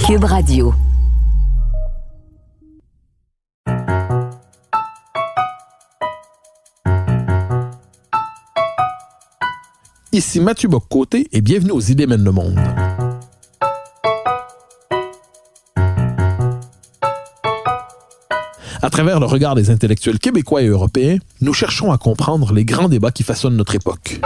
Cube Radio. Ici Mathieu Bock-Côté et bienvenue aux Idées mènent le monde. À travers le regard des intellectuels québécois et européens, nous cherchons à comprendre les grands débats qui façonnent notre époque.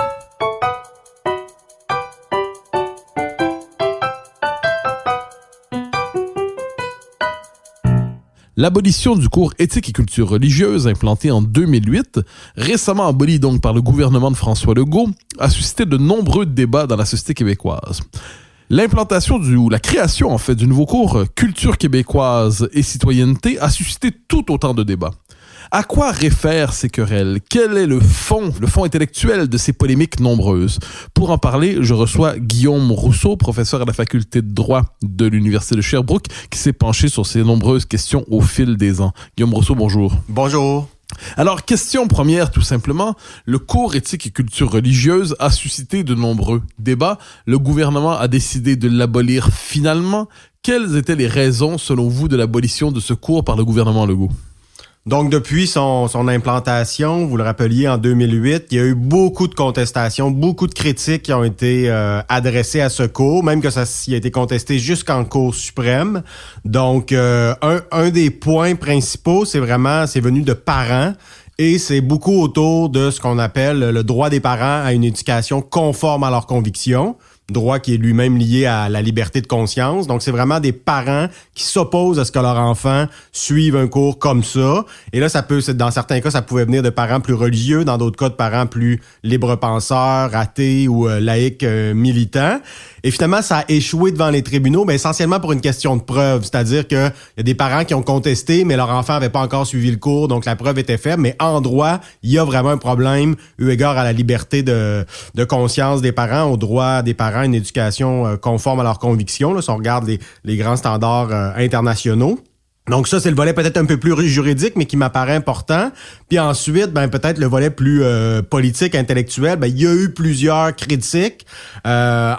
L'abolition du cours éthique et culture religieuse, implanté en 2008, récemment aboli donc par le gouvernement de François Legault, a suscité de nombreux débats dans la société québécoise. L'implantation la création du nouveau cours culture québécoise et citoyenneté a suscité tout autant de débats. À quoi réfèrent ces querelles? Quel est le fond intellectuel de ces polémiques nombreuses? Pour en parler, je reçois Guillaume Rousseau, professeur à la faculté de droit de l'Université de Sherbrooke, qui s'est penché sur ces nombreuses questions au fil des ans. Guillaume Rousseau, bonjour. Bonjour. Alors, question première, tout simplement. Le cours éthique et culture religieuse a suscité de nombreux débats. Le gouvernement a décidé de l'abolir finalement. Quelles étaient les raisons, selon vous, de l'abolition de ce cours par le gouvernement Legault? Donc, depuis son implantation, vous le rappeliez, en 2008, il y a eu beaucoup de contestations, beaucoup de critiques qui ont été adressées à ce cours, même que ça a été contesté jusqu'en Cour suprême. Donc, un des points principaux, c'est venu de parents. Et c'est beaucoup autour de ce qu'on appelle le droit des parents à une éducation conforme à leurs convictions, droit qui est lui-même lié à la liberté de conscience. Donc, c'est vraiment des parents qui s'opposent à ce que leur enfant suive un cours comme ça. Et là, dans certains cas, ça pouvait venir de parents plus religieux, dans d'autres cas, de parents plus libre-penseurs, athées ou laïcs militants. Et finalement, ça a échoué devant les tribunaux, mais essentiellement pour une question de preuve. C'est-à-dire qu'il y a des parents qui ont contesté, mais leur enfant n'avait pas encore suivi le cours, donc la preuve était faible. Mais en droit, il y a vraiment un problème eu égard à la liberté de conscience des parents, au droit des parents à une éducation conforme à leurs convictions, là, si on regarde les grands standards internationaux. Donc ça, c'est le volet peut-être un peu plus juridique, mais qui m'apparaît important. Puis ensuite, peut-être le volet plus politique, intellectuel. Il y a eu plusieurs critiques. Il y a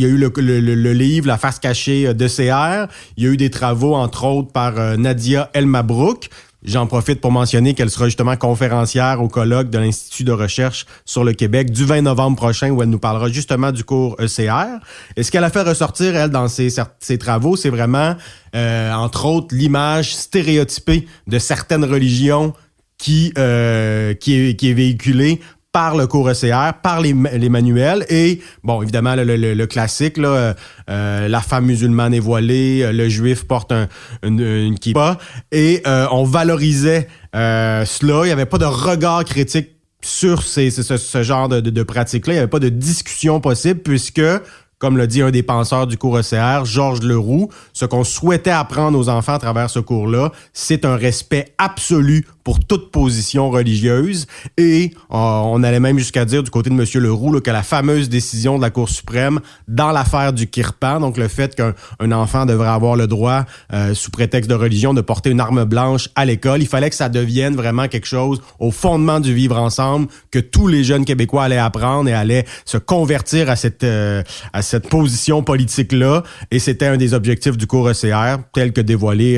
eu le livre « La face cachée d'ECR ». Il y a eu des travaux, entre autres, par Nadia El-Mabrouk. J'en profite pour mentionner qu'elle sera justement conférencière au colloque de l'Institut de recherche sur le Québec du 20 novembre prochain, où elle nous parlera justement du cours ECR. Et ce qu'elle a fait ressortir, elle, dans ses travaux, c'est vraiment, entre autres, l'image stéréotypée de certaines religions qui est véhiculée par le cours ECR, par les manuels et, bon, évidemment, le classique, là, la femme musulmane est voilée, le juif porte une kippa et on valorisait cela. Il n'y avait pas de regard critique sur ce genre de pratique-là. Il n'y avait pas de discussion possible puisque, comme l'a dit un des penseurs du cours ECR, Georges Leroux, ce qu'on souhaitait apprendre aux enfants à travers ce cours-là, c'est un respect absolu pour toute position religieuse. Et on allait même jusqu'à dire du côté de M. Leroux là, que la fameuse décision de la Cour suprême dans l'affaire du kirpan, donc le fait qu'un enfant devrait avoir le droit, sous prétexte de religion, de porter une arme blanche à l'école, il fallait que ça devienne vraiment quelque chose au fondement du vivre ensemble, que tous les jeunes Québécois allaient apprendre et allaient se convertir à cette position politique-là. Et c'était un des objectifs du cours ECR, tel que dévoilé,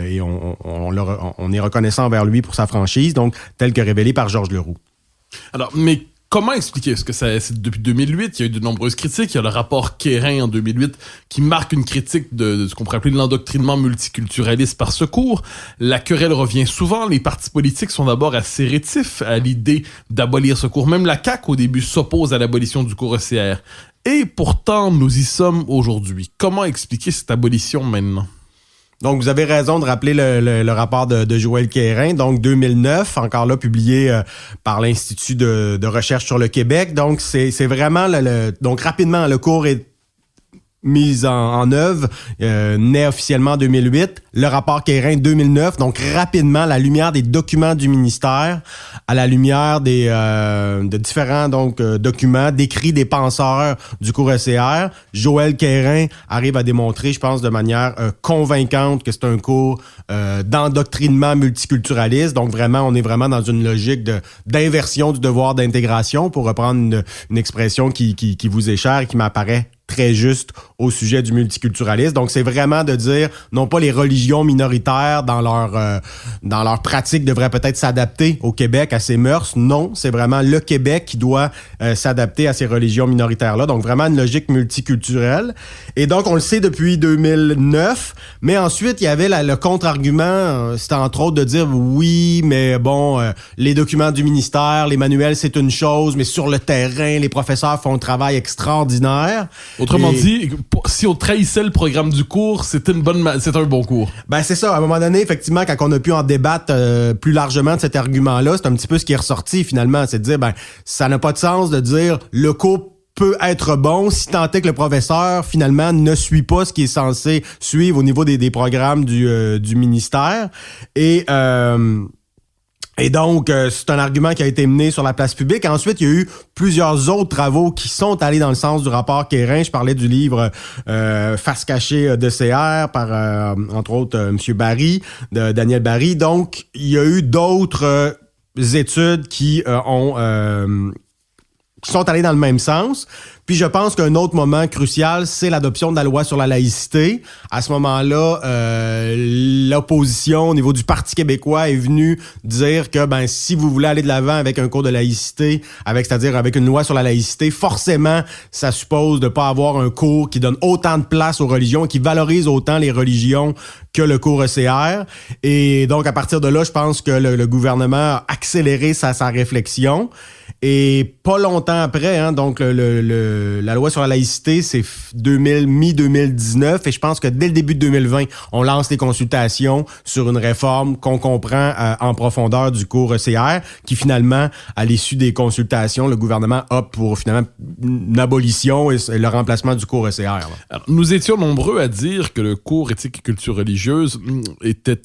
et on est reconnaissant envers lui pour sa franchise, donc tel que révélé par Georges Leroux. Alors, mais comment expliquer? Parce que c'est depuis 2008, il y a eu de nombreuses critiques. Il y a le rapport Quérin en 2008 qui marque une critique de ce qu'on pourrait appeler l'endoctrinement multiculturaliste par ce cours. La querelle revient souvent. Les partis politiques sont d'abord assez rétifs à l'idée d'abolir ce cours. Même la CAQ, au début, s'oppose à l'abolition du cours ECR. Et pourtant, nous y sommes aujourd'hui. Comment expliquer cette abolition maintenant? Donc, vous avez raison de rappeler le rapport de Joël Quérin, donc 2009, encore là publié par l'Institut de recherche sur le Québec. Donc, c'est vraiment donc rapidement le cours est mise en œuvre, naît officiellement en 2008, le rapport Quérin 2009, donc rapidement, à la lumière des documents du ministère, à la lumière de différents documents, d'écrits des penseurs du cours ECR, Joël Quérin arrive à démontrer, je pense, de manière convaincante que c'est un cours d'endoctrinement multiculturaliste, donc vraiment, on est vraiment dans une logique d'inversion du devoir d'intégration, pour reprendre une expression qui vous est chère et qui m'apparaît très juste au sujet du multiculturalisme. Donc, c'est vraiment de dire, non pas les religions minoritaires dans leur pratique devraient peut-être s'adapter au Québec, à ses mœurs. Non, c'est vraiment le Québec qui doit s'adapter à ces religions minoritaires-là. Donc, vraiment une logique multiculturelle. Et donc, on le sait depuis 2009, mais ensuite, il y avait le contre-argument, c'était entre autres de dire, oui, mais bon, les documents du ministère, les manuels, c'est une chose, mais sur le terrain, les professeurs font un travail extraordinaire. Autrement dit, si on trahissait le programme du cours, c'est un bon cours. Ben c'est ça. À un moment donné, effectivement, quand on a pu en débattre plus largement de cet argument-là, c'est un petit peu ce qui est ressorti finalement. C'est de dire, ben ça n'a pas de sens de dire le cours peut être bon si tant est que le professeur, finalement, ne suit pas ce qui est censé suivre au niveau des programmes du ministère. Et donc, c'est un argument qui a été mené sur la place publique. Ensuite, il y a eu plusieurs autres travaux qui sont allés dans le sens du rapport Quérin. Je parlais du livre Face cachée de CR par, entre autres, M. Barry, de Daniel Barry. Donc, il y a eu d'autres études qui sont allées dans le même sens. Puis je pense qu'un autre moment crucial, c'est l'adoption de la loi sur la laïcité. À ce moment-là, l'opposition au niveau du Parti québécois est venue dire que si vous voulez aller de l'avant avec un cours de laïcité, c'est-à-dire avec une loi sur la laïcité, forcément, ça suppose de pas avoir un cours qui donne autant de place aux religions, qui valorise autant les religions que le cours ECR. Et donc, à partir de là, je pense que le gouvernement a accéléré sa réflexion. Et pas longtemps après, donc la loi sur la laïcité, c'est mi-2019, et je pense que dès le début de 2020, on lance les consultations sur une réforme qu'on comprend en profondeur du cours ECR, qui finalement, à l'issue des consultations, le gouvernement opte pour finalement une abolition et le remplacement du cours ECR. Alors, nous étions nombreux à dire que le cours éthique et culture religieuse était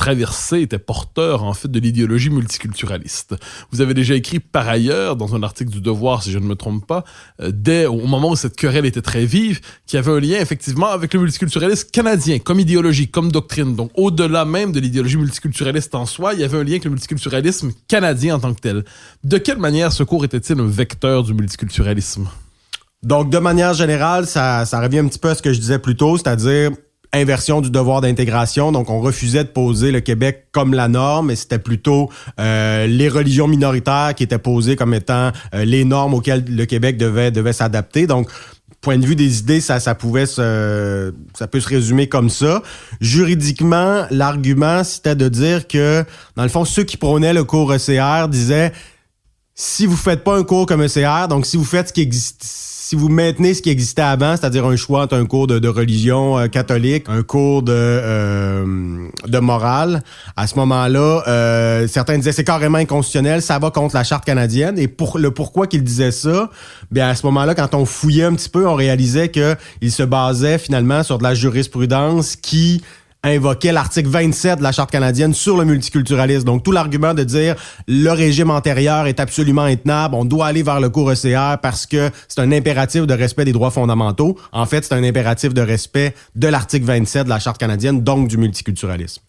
porteur en fait de l'idéologie multiculturaliste. Vous avez déjà écrit par ailleurs dans un article du Devoir, si je ne me trompe pas, au moment où cette querelle était très vive, qu'il y avait un lien effectivement avec le multiculturalisme canadien, comme idéologie, comme doctrine. Donc au-delà même de l'idéologie multiculturaliste en soi, il y avait un lien avec le multiculturalisme canadien en tant que tel. De quelle manière ce cours était-il un vecteur du multiculturalisme? Donc de manière générale, ça revient un petit peu à ce que je disais plus tôt, c'est-à-dire inversion du devoir d'intégration. Donc, on refusait de poser le Québec comme la norme, et c'était plutôt les religions minoritaires qui étaient posées comme étant les normes auxquelles le Québec devait s'adapter. Donc, point de vue des idées, ça peut se résumer comme ça. Juridiquement, l'argument, c'était de dire que, dans le fond, ceux qui prônaient le cours ECR disaient, si vous faites pas un cours comme ECR, donc si vous faites si vous maintenez ce qui existait avant, c'est-à-dire un choix entre un cours de religion catholique, un cours de morale, à ce moment-là, certains disaient c'est carrément inconstitutionnel, ça va contre la Charte canadienne. Et pourquoi qu'ils disaient ça, bien à ce moment-là, quand on fouillait un petit peu, on réalisait que il se basait finalement sur de la jurisprudence qui invoquait l'article 27 de la Charte canadienne sur le multiculturalisme. Donc, tout l'argument de dire le régime antérieur est absolument intenable, on doit aller vers le cours ECR parce que c'est un impératif de respect des droits fondamentaux. En fait, c'est un impératif de respect de l'article 27 de la Charte canadienne, donc du multiculturalisme.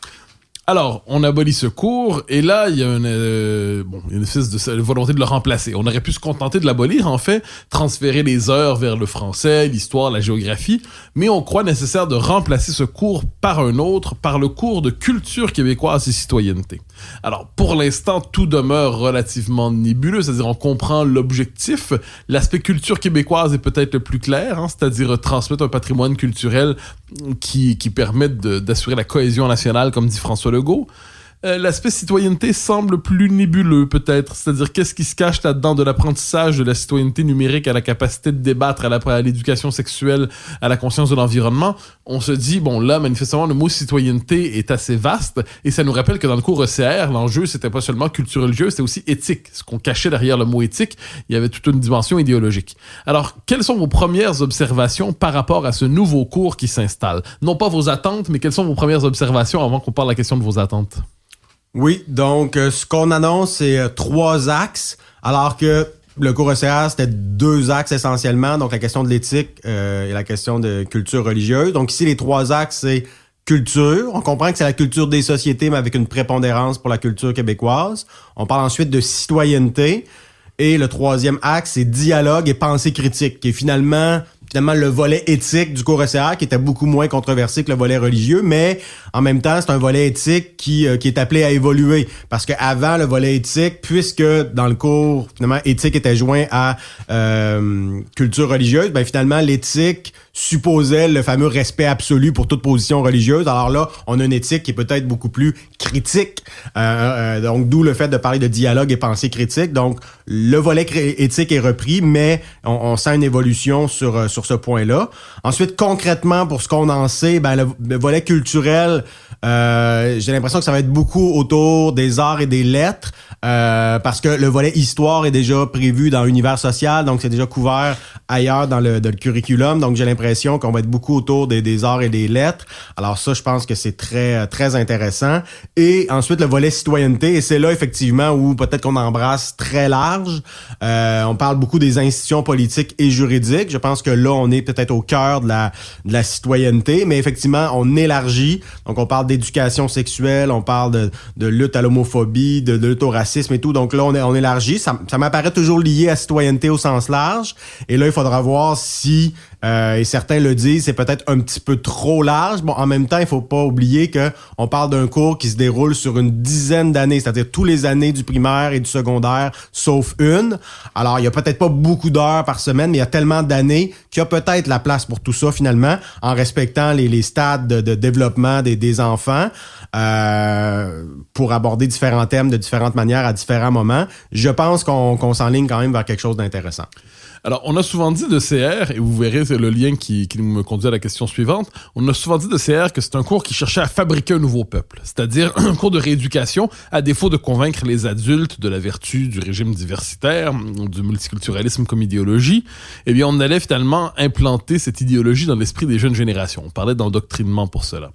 Alors, on abolit ce cours, et là, il y a une espèce de volonté de le remplacer. On aurait pu se contenter de l'abolir, en fait, transférer les heures vers le français, l'histoire, la géographie, mais on croit nécessaire de remplacer ce cours par un autre, par le cours de culture québécoise et citoyenneté. Alors, pour l'instant, tout demeure relativement nébuleux, c'est-à-dire on comprend l'objectif. L'aspect culture québécoise est peut-être le plus clair, c'est-à-dire transmettre un patrimoine culturel qui permette d'assurer la cohésion nationale, comme dit François Legault. L'aspect citoyenneté semble plus nébuleux, peut-être. C'est-à-dire, qu'est-ce qui se cache là-dedans de l'apprentissage de la citoyenneté numérique à la capacité de débattre, à l'éducation sexuelle, à la conscience de l'environnement? On se dit, bon, là, manifestement, le mot citoyenneté est assez vaste, et ça nous rappelle que dans le cours ECR, l'enjeu, c'était pas seulement culture religieuse, c'était aussi éthique. Ce qu'on cachait derrière le mot éthique, il y avait toute une dimension idéologique. Alors, quelles sont vos premières observations par rapport à ce nouveau cours qui s'installe? Non pas vos attentes, mais quelles sont vos premières observations avant qu'on parle de la question de vos attentes? Oui, donc ce qu'on annonce, c'est 3 axes, alors que le cours ECR, c'était 2 axes essentiellement, donc la question de l'éthique et la question de culture religieuse. Donc ici, les 3 axes, c'est culture. On comprend que c'est la culture des sociétés, mais avec une prépondérance pour la culture québécoise. On parle ensuite de citoyenneté. Et le 3e axe, c'est dialogue et pensée critique, qui est finalement finalement le volet éthique du cours ECR qui était beaucoup moins controversé que le volet religieux, mais en même temps, c'est un volet éthique qui est appelé à évoluer. Parce qu'avant le volet éthique, puisque dans le cours, finalement, éthique était joint à culture religieuse, ben finalement, l'éthique supposait le fameux respect absolu pour toute position religieuse. Alors là, on a une éthique qui est peut-être beaucoup plus critique. Donc, d'où le fait de parler de dialogue et pensée critique. Donc, le volet éthique est repris, mais on sent une évolution sur ce point-là. Ensuite, concrètement, pour ce qu'on en sait, ben le volet culturel, j'ai l'impression que ça va être beaucoup autour des arts et des lettres, parce que le volet histoire est déjà prévu dans l'univers social, donc c'est déjà couvert ailleurs dans le curriculum. Donc, j'ai l'impression qu'on va être beaucoup autour des arts et des lettres. Alors ça, je pense que c'est très, très intéressant. Et ensuite, le volet citoyenneté, et c'est là, effectivement, où peut-être qu'on embrasse très large. On parle beaucoup des institutions politiques et juridiques. Je pense que là, on est peut-être au cœur de la citoyenneté, mais effectivement, on élargit. Donc, on parle d'éducation sexuelle, on parle de lutte à l'homophobie, de lutte au racisme et tout. Donc là, on élargit. Ça m'apparaît toujours lié à citoyenneté au sens large. Et là, il faudra voir si, et certains le disent, c'est peut-être un petit peu trop large. Bon, en même temps, il faut pas oublier que on parle d'un cours qui se déroule sur une dizaine d'années, c'est-à-dire tous les années du primaire et du secondaire, sauf une. Alors, il y a peut-être pas beaucoup d'heures par semaine, mais il y a tellement d'années qu'il y a peut-être la place pour tout ça, finalement, en respectant les stades de développement des enfants, pour aborder différents thèmes de différentes manières à différents moments. Je pense qu'on s'enligne quand même vers quelque chose d'intéressant. Alors, on a souvent dit de CR, et vous verrez, c'est le lien qui me conduit à la question suivante, on a souvent dit de CR que c'est un cours qui cherchait à fabriquer un nouveau peuple, c'est-à-dire un cours de rééducation, à défaut de convaincre les adultes de la vertu du régime diversitaire, du multiculturalisme comme idéologie, eh bien, on allait finalement implanter cette idéologie dans l'esprit des jeunes générations. On parlait d'endoctrinement pour cela.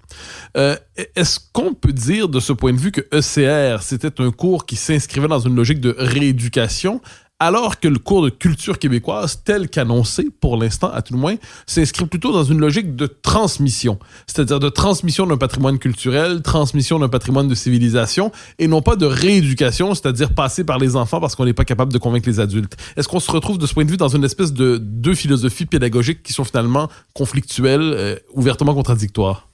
Est-ce qu'on peut dire, de ce point de vue, que ECR, c'était un cours qui s'inscrivait dans une logique de rééducation, alors que le cours de culture québécoise, tel qu'annoncé pour l'instant, à tout le moins, s'inscrit plutôt dans une logique de transmission, c'est-à-dire de transmission d'un patrimoine culturel, transmission d'un patrimoine de civilisation, et non pas de rééducation, c'est-à-dire passer par les enfants parce qu'on n'est pas capable de convaincre les adultes. Est-ce qu'on se retrouve de ce point de vue dans une espèce de deux philosophies pédagogiques qui sont finalement conflictuelles, ouvertement contradictoires?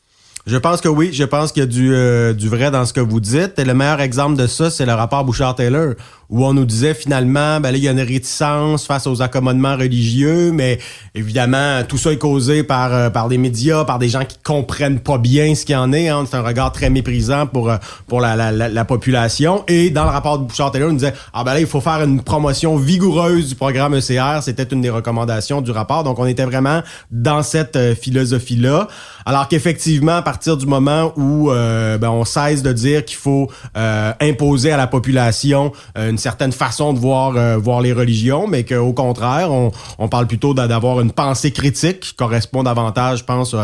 Je pense que oui, je pense qu'il y a du vrai dans ce que vous dites. Et le meilleur exemple de ça, c'est le rapport Bouchard-Taylor, où on nous disait finalement, ben là, il y a une réticence face aux accommodements religieux, mais évidemment, tout ça est causé par des médias, par des gens qui comprennent pas bien ce qu'il y en est. Hein. C'est un regard très méprisant pour la population. Et dans le rapport de Bouchard-Taylor, on nous disait, ah ben là, il faut faire une promotion vigoureuse du programme ECR. C'était une des recommandations du rapport. Donc, on était vraiment dans cette philosophie-là. Alors qu'effectivement, à partir du moment où on cesse de dire qu'il faut imposer à la population une certaine façon de voir les religions, mais qu'au contraire, on parle plutôt d'avoir une pensée critique qui correspond davantage, je pense,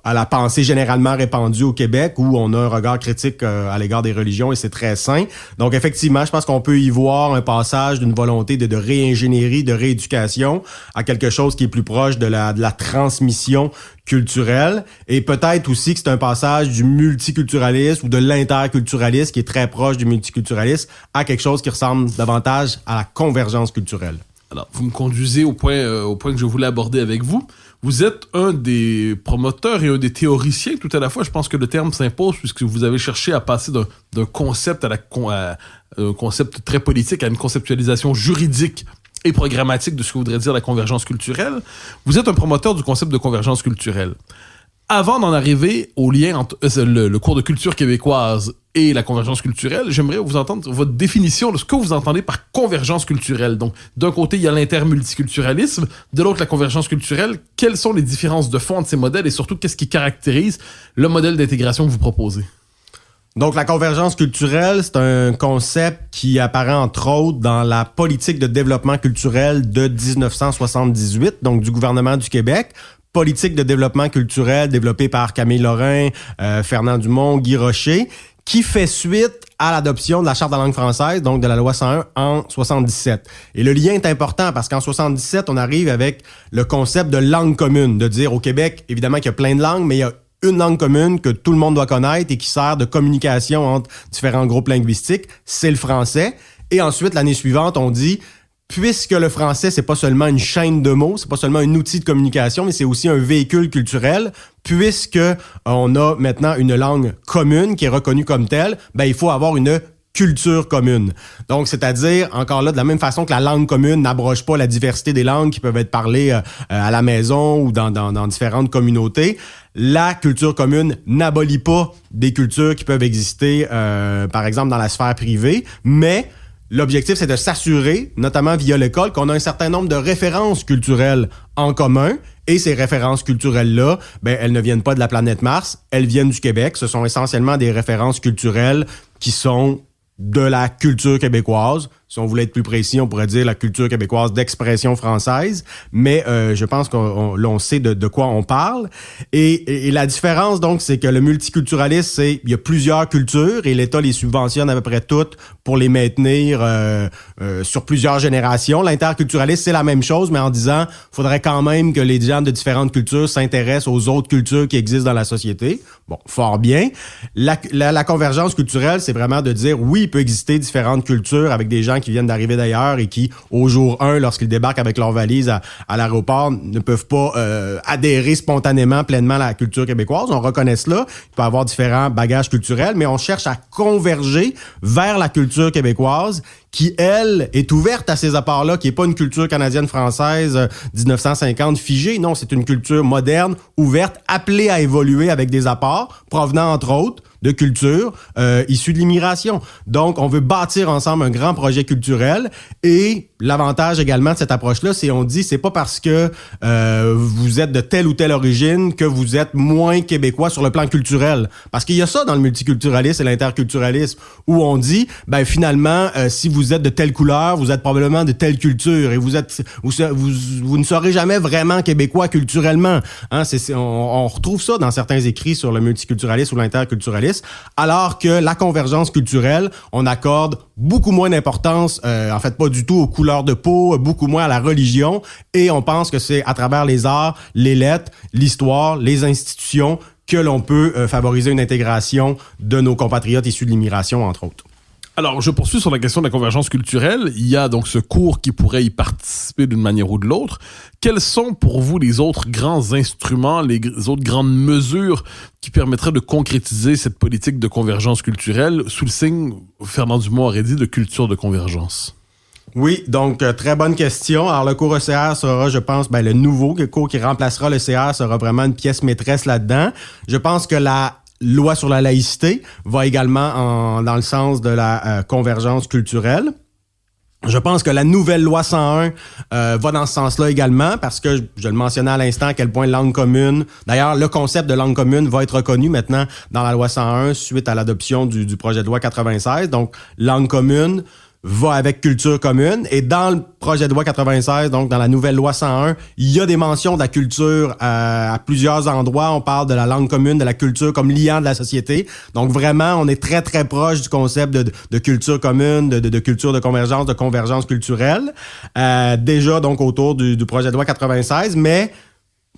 à la pensée généralement répandue au Québec, où on a un regard critique à l'égard des religions, et c'est très sain. Donc, effectivement, je pense qu'on peut y voir un passage d'une volonté de réingénierie, de rééducation, à quelque chose qui est plus proche de la transmission culturelle, et peut-être aussi que c'est un passage du multiculturalisme ou de l'interculturalisme, qui est très proche du multiculturalisme, à quelque chose qui ressemble davantage à la convergence culturelle. Alors, vous me conduisez au point que je voulais aborder avec vous. Vous êtes un des promoteurs et un des théoriciens tout à la fois. Je pense que le terme s'impose puisque vous avez cherché à passer d'un concept à un concept très politique à une conceptualisation juridique et programmatique de ce que voudrait dire la convergence culturelle. Vous êtes un promoteur du concept de convergence culturelle. Avant d'en arriver au lien entre le cours de culture québécoise et la convergence culturelle, j'aimerais vous entendre votre définition de ce que vous entendez par convergence culturelle. Donc, d'un côté, il y a l'intermulticulturalisme, de l'autre, la convergence culturelle. Quelles sont les différences de fond entre ces modèles et surtout, qu'est-ce qui caractérise le modèle d'intégration que vous proposez? Donc, la convergence culturelle, c'est un concept qui apparaît entre autres dans la politique de développement culturel de 1978, donc du gouvernement du Québec. Politique de développement culturel développée par Camille Lorrain, Fernand Dumont, Guy Rocher, qui fait suite à l'adoption de la Charte de la langue française, donc de la loi 101 en 77. Et le lien est important parce qu'en 77, on arrive avec le concept de langue commune, de dire au Québec, évidemment qu'il y a plein de langues, mais il y a une langue commune que tout le monde doit connaître et qui sert de communication entre différents groupes linguistiques, c'est le français. Et ensuite, l'année suivante, on dit puisque le français, c'est pas seulement une chaîne de mots, c'est pas seulement un outil de communication, mais c'est aussi un véhicule culturel, puisque on a maintenant une langue commune qui est reconnue comme telle, il faut avoir une culture commune. Donc, c'est-à-dire, encore là, de la même façon que la langue commune n'abroge pas la diversité des langues qui peuvent être parlées à la maison ou dans différentes communautés, la culture commune n'abolit pas des cultures qui peuvent exister, par exemple, dans la sphère privée, mais l'objectif, c'est de s'assurer, notamment via l'école, qu'on a un certain nombre de références culturelles en commun. Et ces références culturelles-là, elles ne viennent pas de la planète Mars, elles viennent du Québec. Ce sont essentiellement des références culturelles qui sont de la culture québécoise. Si on voulait être plus précis, on pourrait dire la culture québécoise d'expression française, mais je pense qu'on sait de quoi on parle. Et la différence, donc, c'est que le multiculturalisme, il y a plusieurs cultures et l'État les subventionne à peu près toutes pour les maintenir sur plusieurs générations. L'interculturalisme, c'est la même chose, mais en disant, faudrait quand même que les gens de différentes cultures s'intéressent aux autres cultures qui existent dans la société. Bon, fort bien. La convergence culturelle, c'est vraiment de dire, oui, il peut exister différentes cultures avec des gens qui viennent d'arriver d'ailleurs et qui, au jour 1, lorsqu'ils débarquent avec leur valise à l'aéroport, ne peuvent pas adhérer spontanément, pleinement à la culture québécoise. On reconnaît cela. Il peut y avoir différents bagages culturels, mais on cherche à converger vers la culture québécoise qui, elle, est ouverte à ces apports-là, qui n'est pas une culture canadienne-française 1950 figée. Non, c'est une culture moderne, ouverte, appelée à évoluer avec des apports provenant, entre autres, de culture issue de l'immigration. Donc, on veut bâtir ensemble un grand projet culturel et l'avantage également de cette approche-là, c'est on dit c'est pas parce que vous êtes de telle ou telle origine que vous êtes moins québécois sur le plan culturel. Parce qu'il y a ça dans le multiculturalisme et l'interculturalisme où on dit, finalement, si vous êtes de telle couleur, vous êtes probablement de telle culture et vous ne serez jamais vraiment québécois culturellement. Hein, on retrouve ça dans certains écrits sur le multiculturalisme ou l'interculturalisme. Alors que la convergence culturelle, on accorde beaucoup moins d'importance, en fait pas du tout aux couleurs de peau, beaucoup moins à la religion, et on pense que c'est à travers les arts, les lettres, l'histoire, les institutions que l'on peut favoriser une intégration de nos compatriotes issus de l'immigration, entre autres. Alors, je poursuis sur la question de la convergence culturelle. Il y a donc ce cours qui pourrait y participer d'une manière ou de l'autre. Quels sont pour vous les autres grands instruments, les autres grandes mesures qui permettraient de concrétiser cette politique de convergence culturelle sous le signe, Fernand Dumont aurait dit, de culture de convergence? Oui, donc très bonne question. Alors le cours ECR sera, je pense, le nouveau cours qui remplacera le CR sera vraiment une pièce maîtresse là-dedans. Je pense que la loi sur la laïcité va également dans le sens de la convergence culturelle. Je pense que la nouvelle loi 101 va dans ce sens-là également parce que, je le mentionnais à l'instant, à quel point langue commune... D'ailleurs, le concept de langue commune va être reconnu maintenant dans la loi 101 suite à l'adoption du projet de loi 96. Donc, langue commune va avec culture commune. Et dans le projet de loi 96, donc dans la nouvelle loi 101, il y a des mentions de la culture à plusieurs endroits. On parle de la langue commune, de la culture comme liant de la société. Donc vraiment, on est très, très proche du concept de culture commune, de culture de convergence culturelle. Déjà, donc, autour du projet de loi 96, mais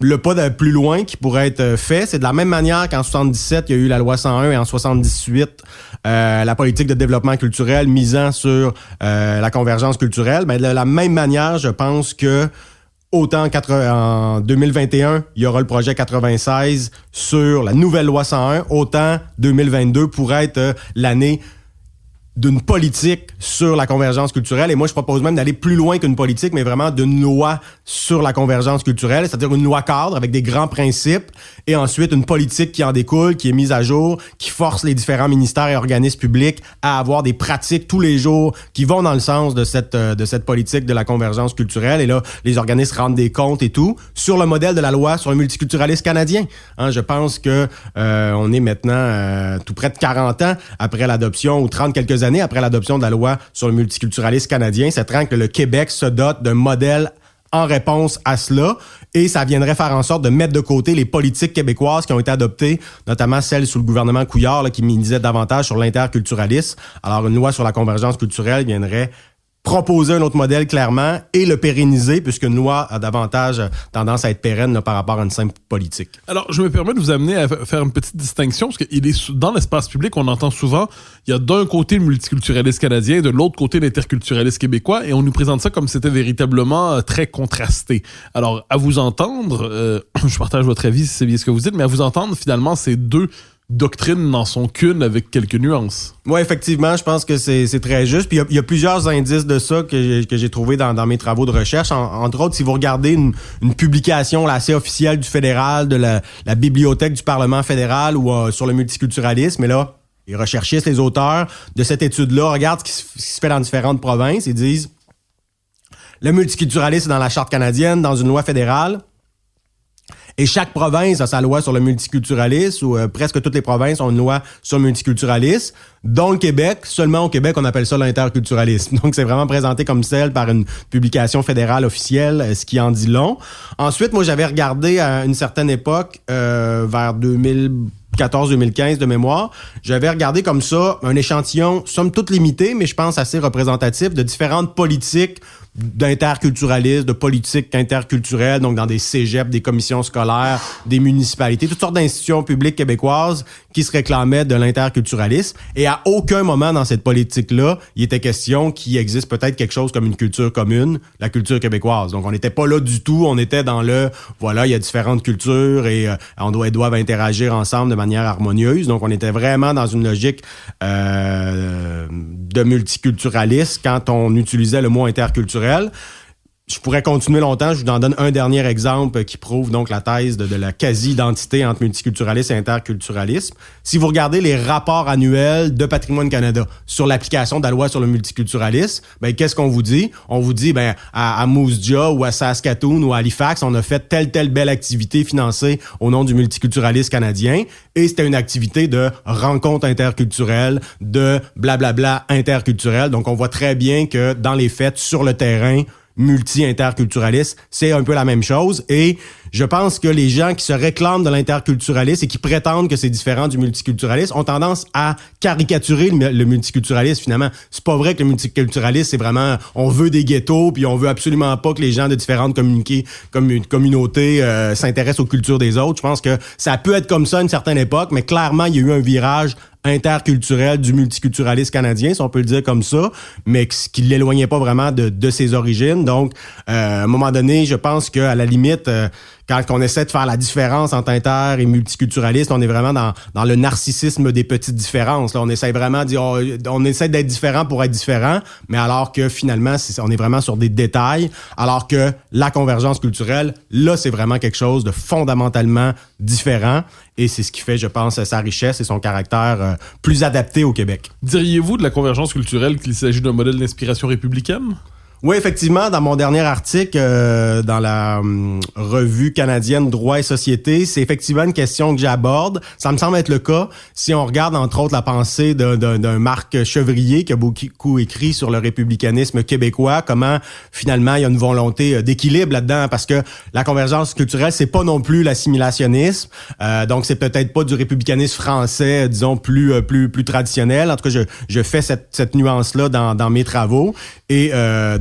le pas de plus loin qui pourrait être fait, c'est de la même manière qu'en 77, il y a eu la loi 101 et en 78, la politique de développement culturel misant sur la convergence culturelle. De la même manière, je pense que autant en 2021, il y aura le projet 96 sur la nouvelle loi 101, autant 2022 pourrait être l'année d'une politique sur la convergence culturelle. Et moi, je propose même d'aller plus loin qu'une politique, mais vraiment d'une loi sur la convergence culturelle, c'est-à-dire une loi cadre avec des grands principes et ensuite une politique qui en découle, qui est mise à jour, qui force les différents ministères et organismes publics à avoir des pratiques tous les jours qui vont dans le sens de cette politique de la convergence culturelle. Et là, les organismes rendent des comptes et tout sur le modèle de la loi sur le multiculturalisme canadien. Hein, je pense que on est maintenant tout près de 40 ans après l'adoption, ou 30 quelques années après l'adoption de la loi sur le multiculturalisme canadien. C'est rend que le Québec se dote d'un modèle en réponse à cela, et ça viendrait faire en sorte de mettre de côté les politiques québécoises qui ont été adoptées, notamment celles sous le gouvernement Couillard, qui misaient davantage sur l'interculturalisme. Alors, une loi sur la convergence culturelle viendrait proposer un autre modèle clairement et le pérenniser, puisque une loi a davantage tendance à être pérenne là, par rapport à une simple politique. Alors, je me permets de vous amener à faire une petite distinction, parce que dans l'espace public, on entend souvent, il y a d'un côté le multiculturalisme canadien, de l'autre côté l'interculturalisme québécois, et on nous présente ça comme si c'était véritablement très contrasté. Alors, à vous entendre, je partage votre avis si c'est bien ce que vous dites, mais à vous entendre, finalement, ces deux doctrines n'en sont qu'une avec quelques nuances. Oui, effectivement, je pense que c'est très juste. Puis il y a plusieurs indices de ça que j'ai trouvé dans mes travaux de recherche. Entre autres, si vous regardez une publication là, assez officielle du fédéral, de la bibliothèque du Parlement fédéral ou sur le multiculturalisme, et là, les recherchistes, les auteurs de cette étude-là regardent ce qui se fait dans différentes provinces et disent le multiculturalisme est dans la Charte canadienne, dans une loi fédérale. Et chaque province a sa loi sur le multiculturalisme, ou presque toutes les provinces ont une loi sur le multiculturalisme, dont le Québec. Seulement au Québec, on appelle ça l'interculturalisme. Donc, c'est vraiment présenté comme tel par une publication fédérale officielle, ce qui en dit long. Ensuite, moi, j'avais regardé à une certaine époque, vers 2014-2015 de mémoire, j'avais regardé comme ça un échantillon, somme toute limité, mais je pense assez représentatif, de différentes politiques d'interculturalisme, de politique interculturelle, donc dans des cégeps, des commissions scolaires, des municipalités, toutes sortes d'institutions publiques québécoises qui se réclamaient de l'interculturalisme. Et à aucun moment dans cette politique-là, il était question qu'il existe peut-être quelque chose comme une culture commune, la culture québécoise. Donc, on n'était pas là du tout. On était dans voilà, il y a différentes cultures et elles doivent interagir ensemble de manière harmonieuse. Donc, on était vraiment dans une logique de multiculturalisme quand on utilisait le mot interculturel. Je pourrais continuer longtemps. Je vous en donne un dernier exemple qui prouve donc la thèse de la quasi-identité entre multiculturalisme et interculturalisme. Si vous regardez les rapports annuels de Patrimoine Canada sur l'application de la loi sur le multiculturalisme, ben qu'est-ce qu'on vous dit? On vous dit, ben à Moose Jaw ou à Saskatoon ou à Halifax, on a fait telle belle activité financée au nom du multiculturalisme canadien, et c'était une activité de rencontre interculturelle, de blablabla interculturel. Donc on voit très bien que dans les faits, sur le terrain, multi-interculturaliste, c'est un peu la même chose. Et je pense que les gens qui se réclament de l'interculturalisme et qui prétendent que c'est différent du multiculturalisme ont tendance à caricaturer le multiculturalisme, finalement. C'est pas vrai que le multiculturalisme, c'est vraiment, on veut des ghettos, puis on veut absolument pas que les gens de différentes communautés s'intéressent aux cultures des autres. Je pense que ça peut être comme ça à une certaine époque, mais clairement, il y a eu un virage interculturel du multiculturalisme canadien, si on peut le dire comme ça, mais qui l'éloignait pas vraiment de ses origines. Donc, à un moment donné, je pense qu'à la limite, quand on essaie de faire la différence entre inter et multiculturaliste, on est vraiment dans le narcissisme des petites différences. Là, on essaie vraiment on essaie d'être différent pour être différent, mais alors que finalement, on est vraiment sur des détails, alors que la convergence culturelle, là, c'est vraiment quelque chose de fondamentalement différent, et c'est ce qui fait, je pense, sa richesse et son caractère plus adapté au Québec. Diriez-vous de la convergence culturelle qu'il s'agit d'un modèle d'inspiration républicaine? Oui, effectivement, dans mon dernier article dans la revue canadienne Droit et Société, c'est effectivement une question que j'aborde. Ça me semble être le cas si on regarde entre autres la pensée d'un Marc Chevrier qui a beaucoup écrit sur le républicanisme québécois, comment finalement il y a une volonté d'équilibre là-dedans, parce que la convergence culturelle, c'est pas non plus l'assimilationnisme, donc c'est peut-être pas du républicanisme français, disons plus traditionnel. En tout cas, je fais cette nuance-là dans mes travaux, et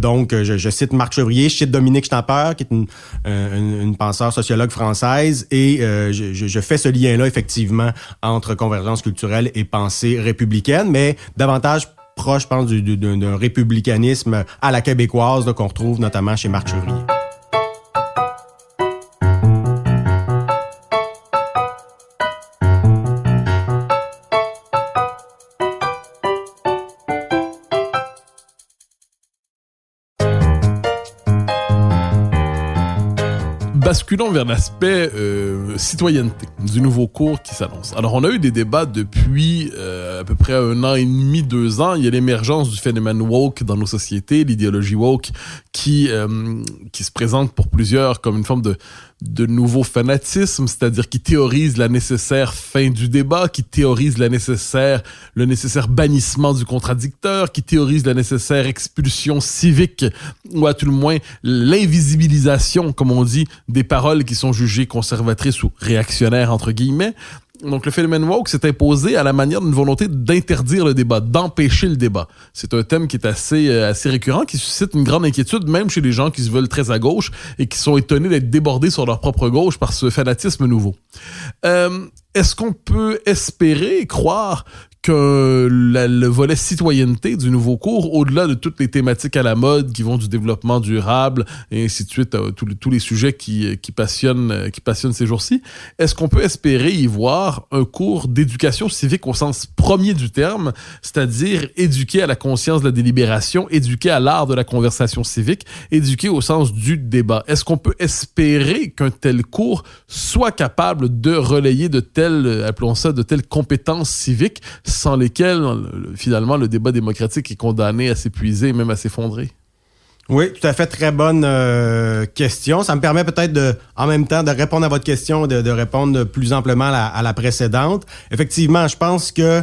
donc, je cite Marc Chevrier, je cite Dominique Schnapper, qui est une penseure sociologue française, et je fais ce lien-là, effectivement, entre convergence culturelle et pensée républicaine, mais davantage proche, je pense, d'un républicanisme à la québécoise là, qu'on retrouve notamment chez Marc Chevrier. Basculons vers l'aspect citoyenneté du nouveau cours qui s'annonce. Alors, on a eu des débats depuis à peu près 1 an et demi, 2 ans. Il y a l'émergence du phénomène woke dans nos sociétés, l'idéologie woke qui se présente pour plusieurs comme une forme de nouveau fanatisme, c'est-à-dire qui théorise la nécessaire fin du débat, qui théorise le nécessaire bannissement du contradicteur, qui théorise la nécessaire expulsion civique, ou à tout le moins l'invisibilisation, comme on dit, des paroles qui sont jugées conservatrices ou réactionnaires, entre guillemets. Donc, le phénomène woke s'est imposé à la manière d'une volonté d'interdire le débat, d'empêcher le débat. C'est un thème qui est assez récurrent, qui suscite une grande inquiétude, même chez les gens qui se veulent très à gauche et qui sont étonnés d'être débordés sur leur propre gauche par ce fanatisme nouveau. Est-ce qu'on peut espérer, croire que le volet citoyenneté du nouveau cours, au-delà de toutes les thématiques à la mode qui vont du développement durable et ainsi de suite, tous les sujets qui passionnent ces jours-ci, est-ce qu'on peut espérer y voir un cours d'éducation civique au sens premier du terme, c'est-à-dire éduquer à la conscience de la délibération, éduquer à l'art de la conversation civique, éduquer au sens du débat? Est-ce qu'on peut espérer qu'un tel cours soit capable de relayer de telles compétences civiques sans lesquelles, finalement, le débat démocratique est condamné à s'épuiser et même à s'effondrer? Oui, tout à fait, très bonne question. Ça me permet peut-être en même temps de répondre à votre question, de répondre plus amplement à la précédente. Effectivement, je pense que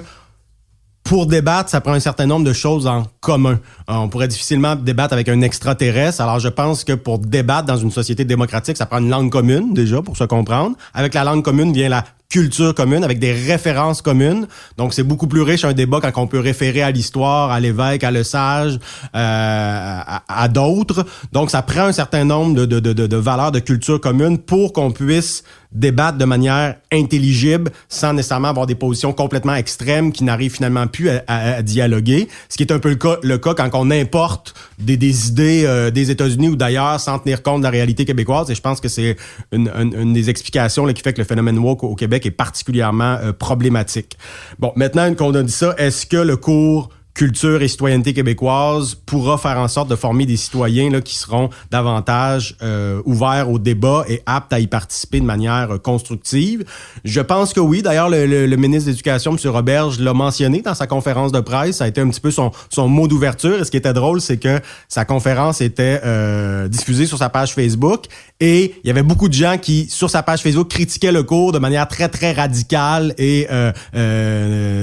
pour débattre, ça prend un certain nombre de choses en commun. On pourrait difficilement débattre avec un extraterrestre. Alors, je pense que pour débattre dans une société démocratique, ça prend une langue commune, déjà, pour se comprendre. Avec la langue commune vient la culture commune, avec des références communes. Donc, c'est beaucoup plus riche un débat quand on peut référer à l'histoire, à l'évêque, à Le Sage, à d'autres. Donc, ça prend un certain nombre de valeurs de culture commune pour qu'on puisse débattre de manière intelligible sans nécessairement avoir des positions complètement extrêmes qui n'arrivent finalement plus à dialoguer. Ce qui est un peu le cas quand on importe des idées des États-Unis ou d'ailleurs sans tenir compte de la réalité québécoise. Et je pense que c'est une des explications là, qui fait que le phénomène woke au Québec est particulièrement problématique. Bon, maintenant qu'on a dit ça, est-ce que le cours culture et citoyenneté québécoise pourra faire en sorte de former des citoyens là, qui seront davantage ouverts au débat et aptes à y participer de manière constructive? Je pense que oui. D'ailleurs, le ministre de l'Éducation, M. Roberge, l'a mentionné dans sa conférence de presse. Ça a été un petit peu son mot d'ouverture. Et ce qui était drôle, c'est que sa conférence était diffusée sur sa page Facebook et il y avait beaucoup de gens qui, sur sa page Facebook, critiquaient le cours de manière très, très radicale et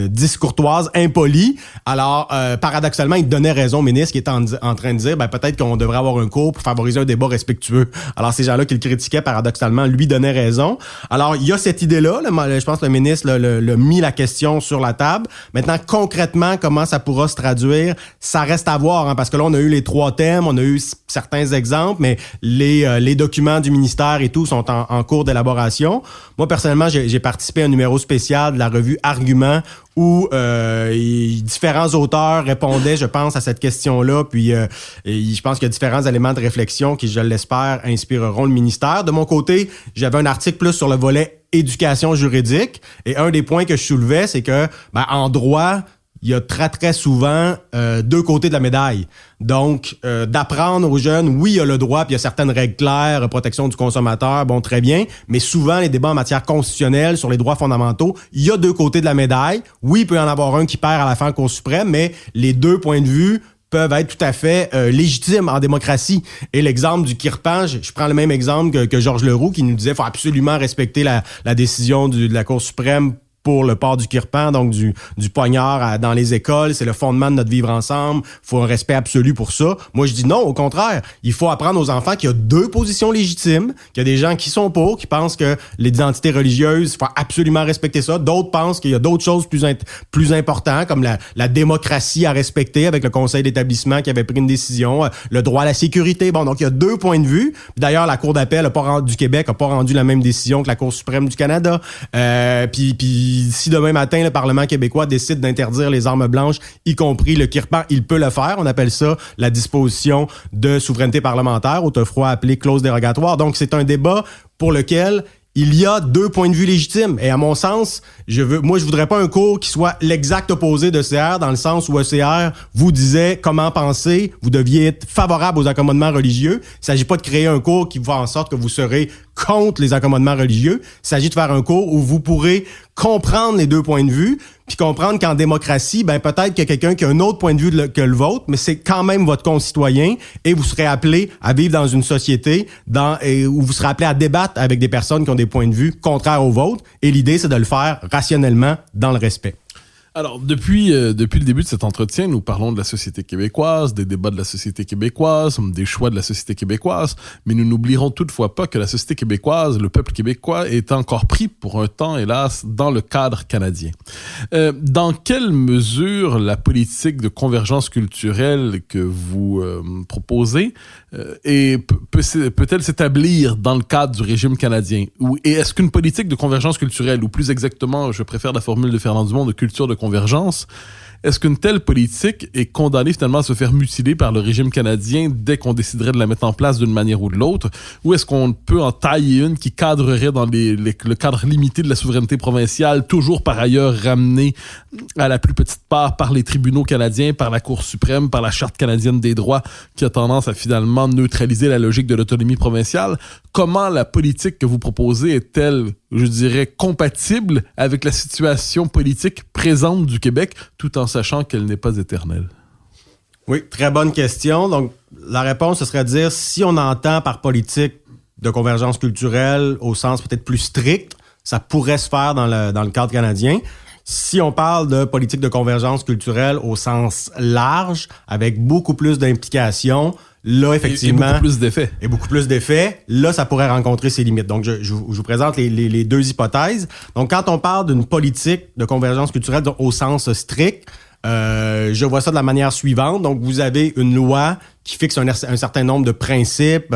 discourtoise, impolie. Alors, paradoxalement, il donnait raison au ministre qui était en train de dire peut-être qu'on devrait avoir un cours pour favoriser un débat respectueux. Alors, ces gens-là qui le critiquaient, paradoxalement, lui donnaient raison. Alors, il y a cette idée-là. Je pense que le ministre l'a mis la question sur la table. Maintenant, concrètement, comment ça pourra se traduire, ça reste à voir, hein, parce que là, on a eu les 3 thèmes, on a eu certains exemples, mais les documents du ministère et tout sont en cours d'élaboration. Moi, personnellement, j'ai participé à un numéro spécial de la revue Argument où différents auteurs répondaient, je pense, à cette question-là. Puis, je pense qu'il y a différents éléments de réflexion qui, je l'espère, inspireront le ministère. De mon côté, j'avais un article plus sur le volet éducation juridique. Et un des points que je soulevais, c'est que en droit, il y a très, très souvent 2 côtés de la médaille. Donc, d'apprendre aux jeunes, oui, il y a le droit, puis il y a certaines règles claires, protection du consommateur, bon, très bien, mais souvent, les débats en matière constitutionnelle sur les droits fondamentaux, il y a 2 côtés de la médaille. Oui, il peut y en avoir un qui perd à la fin en Cour suprême, mais les 2 points de vue peuvent être tout à fait légitimes en démocratie. Et l'exemple du kirpan, je prends le même exemple que Georges Leroux, qui nous disait qu'il faut absolument respecter la décision de la Cour suprême pour le port du kirpan, donc du poignard dans les écoles. C'est le fondement de notre vivre ensemble. Il faut un respect absolu pour ça. Moi, je dis non, au contraire. Il faut apprendre aux enfants qu'il y a 2 positions légitimes, qu'il y a des gens qui sont pour, qui pensent que l'identité religieuse, il faut absolument respecter ça. D'autres pensent qu'il y a d'autres choses plus importantes, comme la démocratie à respecter avec le conseil d'établissement qui avait pris une décision, le droit à la sécurité. Bon, donc il y a 2 points de vue. D'ailleurs, la Cour d'appel du Québec n'a pas rendu la même décision que la Cour suprême du Canada. Puis si demain matin, le Parlement québécois décide d'interdire les armes blanches, y compris le kirpan, il peut le faire. On appelle ça la disposition de souveraineté parlementaire, autrefois appelée clause dérogatoire. Donc, c'est un débat pour lequel il y a 2 points de vue légitimes. Et à mon sens, je voudrais pas un cours qui soit l'exact opposé de CR, dans le sens où ECR vous disait comment penser, vous deviez être favorable aux accommodements religieux. Il s'agit pas de créer un cours qui va en sorte que vous serez contre les accommodements religieux. Il s'agit de faire un cours où vous pourrez comprendre les 2 points de vue, puis comprendre qu'en démocratie, peut-être qu'il y a quelqu'un qui a un autre point de vue que le vôtre, mais c'est quand même votre concitoyen et vous serez appelé à vivre dans une société où vous serez appelé à débattre avec des personnes qui ont des points de vue contraires aux vôtres. Et l'idée, c'est de le faire rationnellement dans le respect. Alors, depuis le début de cet entretien, nous parlons de la société québécoise, des débats de la société québécoise, des choix de la société québécoise, mais nous n'oublierons toutefois pas que la société québécoise, le peuple québécois, est encore pris pour un temps, hélas, dans le cadre canadien. Dans quelle mesure la politique de convergence culturelle que vous proposez peut-elle s'établir dans le cadre du régime canadien? Et est-ce qu'une politique de convergence culturelle, ou plus exactement, je préfère la formule de Fernand Dumont, de culture de convergence, est-ce qu'une telle politique est condamnée finalement à se faire mutiler par le régime canadien dès qu'on déciderait de la mettre en place d'une manière ou de l'autre? Ou est-ce qu'on peut en tailler une qui cadrerait dans le cadre limité de la souveraineté provinciale, toujours par ailleurs ramenée à la plus petite part par les tribunaux canadiens, par la Cour suprême, par la Charte canadienne des droits, qui a tendance à finalement neutraliser la logique de l'autonomie provinciale? Comment la politique que vous proposez est-elle, je dirais, compatible avec la situation politique présente du Québec, tout en sachant qu'elle n'est pas éternelle? Oui, très bonne question. Donc, la réponse, ce serait de dire, si on entend par politique de convergence culturelle au sens peut-être plus strict, ça pourrait se faire dans le cadre canadien. Si on parle de politique de convergence culturelle au sens large, avec beaucoup plus d'implications, là, effectivement... Et beaucoup plus d'effets. Là, ça pourrait rencontrer ses limites. Donc, je vous présente les deux hypothèses. Donc, quand on parle d'une politique de convergence culturelle au sens strict, je vois ça de la manière suivante. Donc, vous avez une loi qui fixe un certain nombre de principes.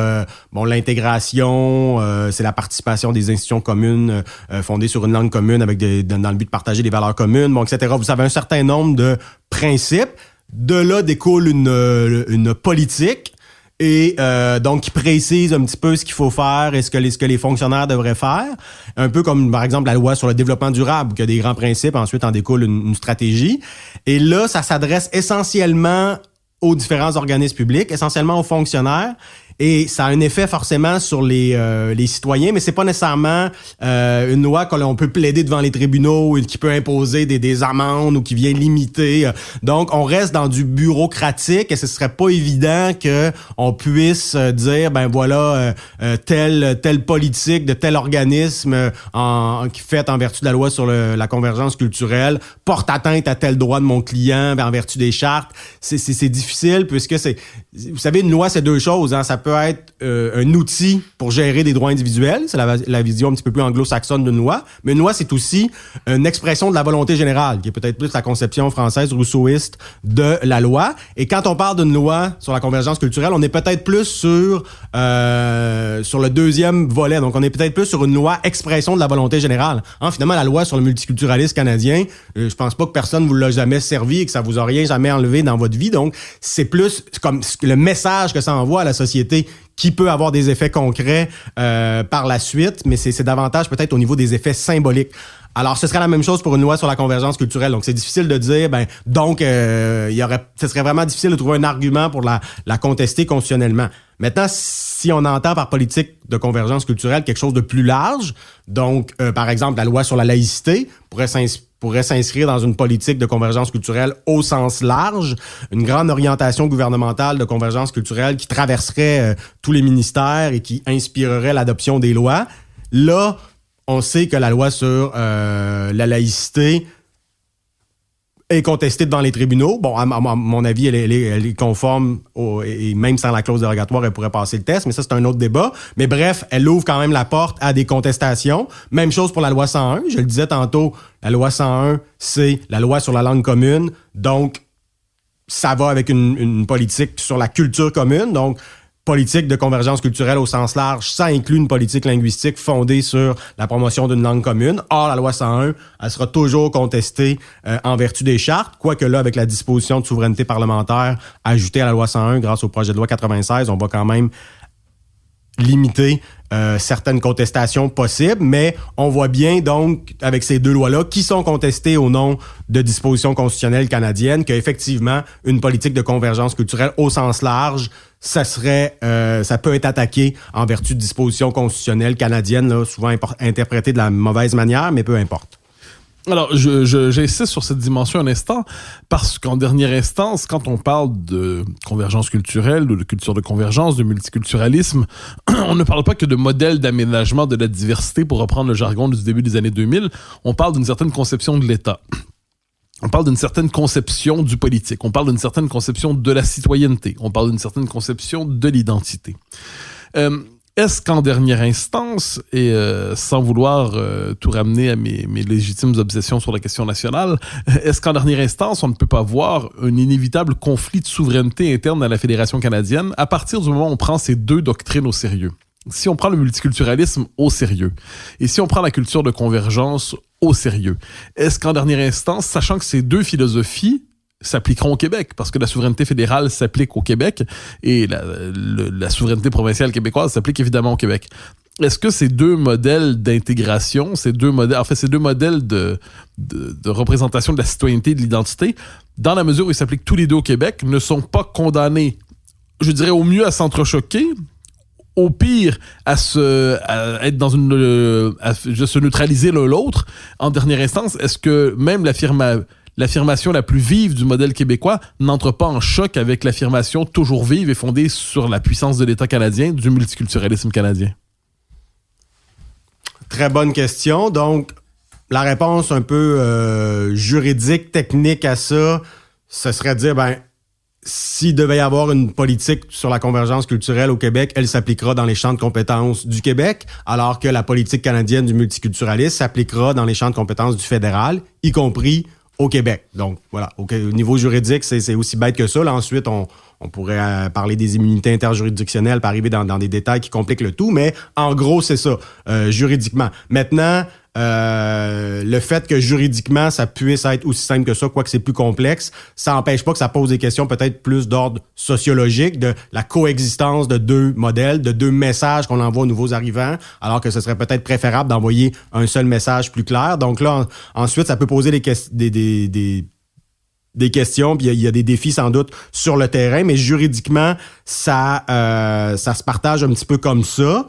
L'intégration, c'est la participation des institutions communes fondées sur une langue commune avec dans le but de partager des valeurs communes, etc. Vous avez un certain nombre de principes. De là découle une politique et donc qui précise un petit peu ce qu'il faut faire et ce que les fonctionnaires devraient faire. Un peu comme, par exemple, la loi sur le développement durable, qui a des grands principes, ensuite en découle une stratégie. Et là, ça s'adresse essentiellement aux différents organismes publics, essentiellement aux fonctionnaires. Et ça a un effet forcément sur les citoyens, mais c'est pas nécessairement une loi qu'on peut plaider devant les tribunaux, qui peut imposer des amendes ou qui vient limiter. Donc, on reste dans du bureaucratique et ce serait pas évident que on puisse dire, telle politique de tel organisme qui fait en vertu de la loi sur la convergence culturelle porte atteinte à tel droit de mon client en vertu des chartes. C'est difficile puisque vous savez, une loi, c'est deux choses, hein. Ça peut être un outil pour gérer des droits individuels, c'est la vision un petit peu plus anglo-saxonne d'une loi, mais une loi, c'est aussi une expression de la volonté générale, qui est peut-être plus la conception française rousseauiste de la loi. Et quand on parle d'une loi sur la convergence culturelle, on est peut-être plus sur le deuxième volet, donc on est peut-être plus sur une loi expression de la volonté générale. Finalement, la loi sur le multiculturalisme canadien, je pense pas que personne vous l'a jamais servi et que ça vous a rien jamais enlevé dans votre vie, donc c'est plus comme le message que ça envoie à la société qui peut avoir des effets concrets par la suite, mais c'est davantage peut-être au niveau des effets symboliques. Alors, ce serait la même chose pour une loi sur la convergence culturelle. Donc, c'est difficile de dire, ce serait vraiment difficile de trouver un argument pour la contester constitutionnellement. Maintenant, si on entend par politique de convergence culturelle quelque chose de plus large, donc, par exemple, la loi sur la laïcité pourrait s'inscrire dans une politique de convergence culturelle au sens large, une grande orientation gouvernementale de convergence culturelle qui traverserait tous les ministères et qui inspirerait l'adoption des lois. Là, on sait que la loi sur la laïcité est contestée devant les tribunaux. Bon, à mon avis, elle est conforme et même sans la clause dérogatoire, elle pourrait passer le test, mais ça, c'est un autre débat. Mais bref, elle ouvre quand même la porte à des contestations. Même chose pour la loi 101. Je le disais tantôt, la loi 101, c'est la loi sur la langue commune. Donc, ça va avec une politique sur la culture commune. Donc, politique de convergence culturelle au sens large, ça inclut une politique linguistique fondée sur la promotion d'une langue commune. Or, la loi 101, elle sera toujours contestée en vertu des chartes, quoique là, avec la disposition de souveraineté parlementaire ajoutée à la loi 101 grâce au projet de loi 96, on va quand même limiter certaines contestations possibles, mais on voit bien donc avec ces deux lois-là qui sont contestées au nom de dispositions constitutionnelles canadiennes qu'effectivement une politique de convergence culturelle au sens large, ça peut être attaqué en vertu de dispositions constitutionnelles canadiennes, là, souvent interprétées de la mauvaise manière, mais peu importe. Alors, j'insiste sur cette dimension un instant, parce qu'en dernière instance, quand on parle de convergence culturelle, ou de culture de convergence, de multiculturalisme, on ne parle pas que de modèle d'aménagement de la diversité, pour reprendre le jargon du début des années 2000, on parle d'une certaine conception de l'État. On parle d'une certaine conception du politique, on parle d'une certaine conception de la citoyenneté, on parle d'une certaine conception de l'identité. Est-ce qu'en dernière instance, et sans vouloir tout ramener à mes légitimes obsessions sur la question nationale, est-ce qu'en dernière instance, on ne peut pas voir un inévitable conflit de souveraineté interne à la Fédération canadienne à partir du moment où on prend ces deux doctrines au sérieux? Si on prend le multiculturalisme au sérieux, et si on prend la culture de convergence au sérieux, est-ce qu'en dernière instance, sachant que ces deux philosophies s'appliqueront au Québec, parce que la souveraineté fédérale s'applique au Québec, et la souveraineté provinciale québécoise s'applique évidemment au Québec, est-ce que ces deux modèles d'intégration, ces deux modèles de représentation de la citoyenneté et de l'identité, dans la mesure où ils s'appliquent tous les deux au Québec, ne sont pas condamnés, je dirais au mieux à s'entrechoquer, au pire à être dans à se neutraliser l'un l'autre? En dernière instance, est-ce que même l'affirmation la plus vive du modèle québécois n'entre pas en choc avec l'affirmation toujours vive et fondée sur la puissance de l'État canadien du multiculturalisme canadien? Très bonne question. Donc, la réponse un peu juridique, technique à ça, ce serait de dire, s'il devait y avoir une politique sur la convergence culturelle au Québec, elle s'appliquera dans les champs de compétences du Québec, alors que la politique canadienne du multiculturalisme s'appliquera dans les champs de compétences du fédéral, y compris au Québec. Donc, voilà. Au niveau juridique, c'est aussi bête que ça. Là, ensuite, on pourrait parler des immunités interjuridictionnelles, pour arriver dans des détails qui compliquent le tout, mais en gros, c'est ça, juridiquement. Maintenant, le fait que juridiquement, ça puisse être aussi simple que ça, quoique c'est plus complexe, ça n'empêche pas que ça pose des questions peut-être plus d'ordre sociologique, de la coexistence de deux modèles, de deux messages qu'on envoie aux nouveaux arrivants, alors que ce serait peut-être préférable d'envoyer un seul message plus clair. Donc là, ensuite, ça peut poser des questions, puis il y a des défis sans doute sur le terrain, mais juridiquement, ça se partage un petit peu comme ça.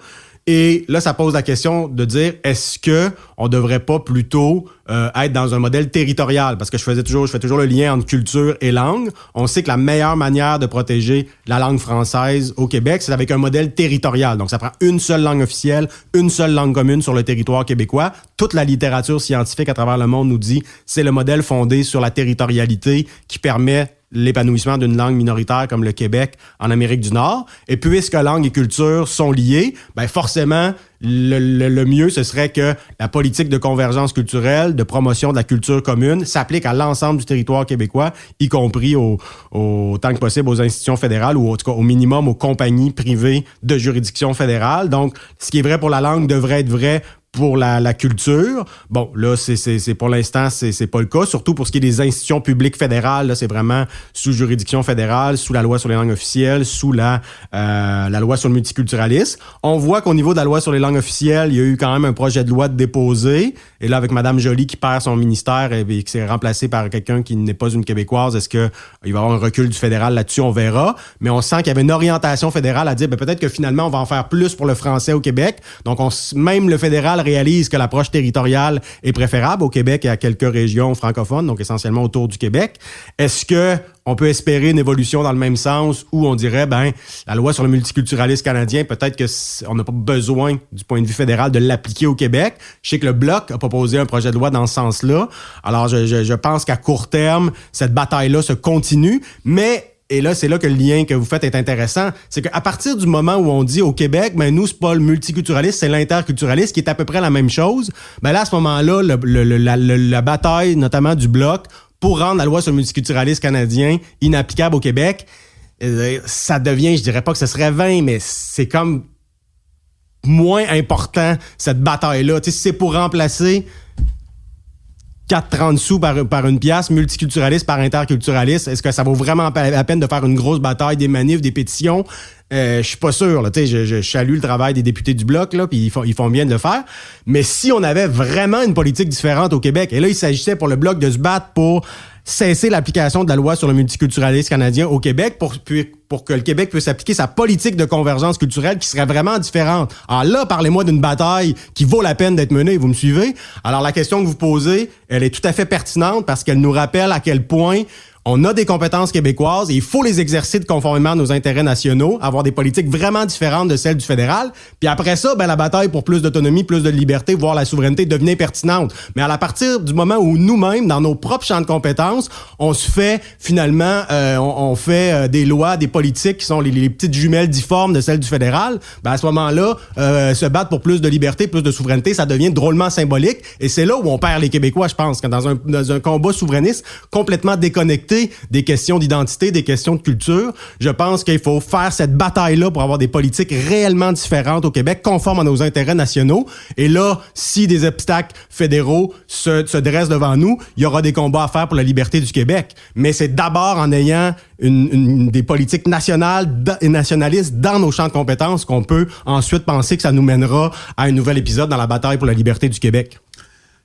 Et là, ça pose la question de dire, est-ce que on devrait pas plutôt être dans un modèle territorial? Parce que je fais toujours le lien entre culture et langue. On sait que la meilleure manière de protéger la langue française au Québec, c'est avec un modèle territorial. Donc, ça prend une seule langue officielle, une seule langue commune sur le territoire québécois. Toute la littérature scientifique à travers le monde nous dit, c'est le modèle fondé sur la territorialité qui permet l'épanouissement d'une langue minoritaire comme le Québec en Amérique du Nord. Et puisque langue et culture sont liées, forcément, le mieux, ce serait que la politique de convergence culturelle, de promotion de la culture commune, s'applique à l'ensemble du territoire québécois, y compris autant que possible aux institutions fédérales ou en tout cas au minimum aux compagnies privées de juridiction fédérale. Donc, ce qui est vrai pour la langue devrait être vrai pour la culture. Bon, là, c'est pour l'instant, c'est pas le cas, surtout pour ce qui est des institutions publiques fédérales. Là, c'est vraiment sous juridiction fédérale, sous la loi sur les langues officielles, sous la loi sur le multiculturalisme. On voit qu'au niveau de la loi sur les langues officielles, il y a eu quand même un projet de loi déposé. Et là, avec Mme Joly qui perd son ministère et qui s'est remplacé par quelqu'un qui n'est pas une Québécoise, est-ce qu'il va y avoir un recul du fédéral là-dessus? On verra. Mais on sent qu'il y avait une orientation fédérale à dire, peut-être que finalement, on va en faire plus pour le français au Québec. Donc, même le fédéral réalise que l'approche territoriale est préférable au Québec et à quelques régions francophones, donc essentiellement autour du Québec. Est-ce que on peut espérer une évolution dans le même sens où on dirait, la loi sur le multiculturalisme canadien, peut-être qu'on n'a pas besoin, du point de vue fédéral, de l'appliquer au Québec. Je sais que le Bloc a proposé un projet de loi dans ce sens-là. Alors, je pense qu'à court terme, cette bataille-là se continue, mais et là, c'est là que le lien que vous faites est intéressant. C'est qu'à partir du moment où on dit au Québec, nous, c'est pas le multiculturalisme, c'est l'interculturalisme, qui est à peu près la même chose, là, à ce moment-là, la bataille, notamment du Bloc, pour rendre la loi sur le multiculturalisme canadien inapplicable au Québec, ça devient, je dirais pas que ce serait vain, mais c'est comme moins important, cette bataille-là. Tu sais, si c'est pour remplacer 4,30 sous par une pièce, multiculturaliste par interculturaliste, est-ce que ça vaut vraiment la peine de faire une grosse bataille, des manifs, des pétitions? Je suis pas sûr, là. Tu sais, je salue le travail des députés du Bloc, là, puis ils font bien de le faire. Mais si on avait vraiment une politique différente au Québec, et là, il s'agissait pour le Bloc de se battre pour cesser l'application de la loi sur le multiculturalisme canadien au Québec pour que le Québec puisse appliquer sa politique de convergence culturelle qui serait vraiment différente. Alors là, parlez-moi d'une bataille qui vaut la peine d'être menée, vous me suivez? Alors la question que vous posez, elle est tout à fait pertinente parce qu'elle nous rappelle à quel point On a des compétences québécoises et il faut les exercer conformément à nos intérêts nationaux, avoir des politiques vraiment différentes de celles du fédéral. Puis après ça, la bataille pour plus d'autonomie, plus de liberté, voire la souveraineté devenait pertinente. Mais à partir du moment où nous-mêmes, dans nos propres champs de compétences, on se fait finalement, on fait des lois, des politiques qui sont les petites jumelles difformes de celles du fédéral, à ce moment-là, se battre pour plus de liberté, plus de souveraineté, ça devient drôlement symbolique. Et c'est là où on perd les Québécois, je pense, quand dans un combat souverainiste complètement déconnecté des questions d'identité, des questions de culture. Je pense qu'il faut faire cette bataille-là pour avoir des politiques réellement différentes au Québec, conformes à nos intérêts nationaux. Et là, si des obstacles fédéraux se dressent devant nous, il y aura des combats à faire pour la liberté du Québec. Mais c'est d'abord en ayant des politiques nationales et nationalistes dans nos champs de compétences qu'on peut ensuite penser que ça nous mènera à un nouvel épisode dans la bataille pour la liberté du Québec.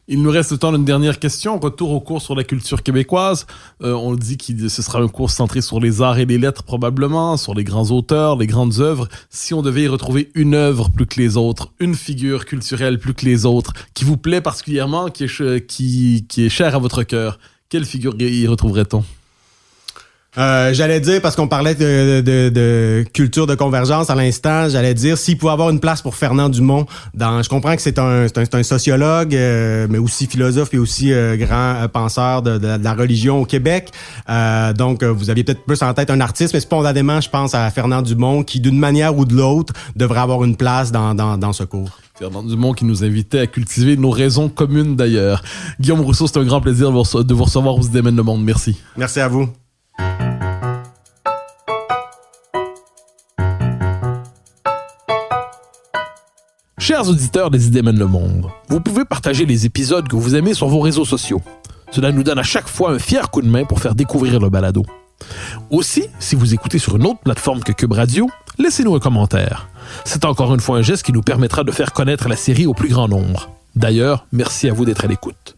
Il nous reste le temps d'une dernière question. Retour au cours sur la culture québécoise. On dit que ce sera un cours centré sur les arts et les lettres probablement, sur les grands auteurs, les grandes œuvres. Si on devait y retrouver une œuvre plus que les autres, une figure culturelle plus que les autres, qui vous plaît particulièrement, qui est chère à votre cœur, quelle figure y retrouverait-on? J'allais dire, parce qu'on parlait de culture de convergence à l'instant, j'allais dire s'il pouvait avoir une place pour Fernand Dumont. Je comprends que c'est un sociologue, mais aussi philosophe et aussi grand penseur de la religion au Québec. Donc, vous aviez peut-être plus en tête un artiste, mais spontanément, je pense à Fernand Dumont, qui d'une manière ou de l'autre devrait avoir une place dans ce cours. Fernand Dumont qui nous invitait à cultiver nos raisons communes d'ailleurs. Guillaume Rousseau, c'est un grand plaisir de vous recevoir aux Idées mènent le monde. Merci. Merci à vous. Chers auditeurs des Idées mènent le monde, vous pouvez partager les épisodes que vous aimez sur vos réseaux sociaux. Cela nous donne à chaque fois un fier coup de main pour faire découvrir le balado. Aussi, si vous écoutez sur une autre plateforme que Cube Radio, laissez-nous un commentaire. C'est encore une fois un geste qui nous permettra de faire connaître la série au plus grand nombre. D'ailleurs, merci à vous d'être à l'écoute.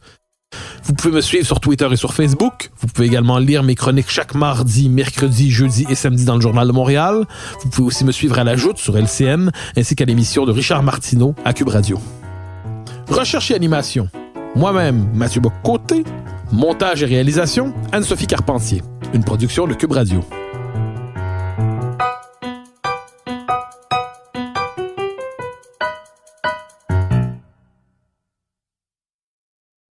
Vous pouvez me suivre sur Twitter et sur Facebook. Vous pouvez également lire mes chroniques chaque mardi, mercredi, jeudi et samedi dans le Journal de Montréal. Vous pouvez aussi me suivre à la Joute sur LCN, ainsi qu'à l'émission de Richard Martineau à Cube Radio. Recherche et animation. Moi-même, Mathieu Bock-Côté. Montage et réalisation, Anne-Sophie Carpentier. Une production de Cube Radio.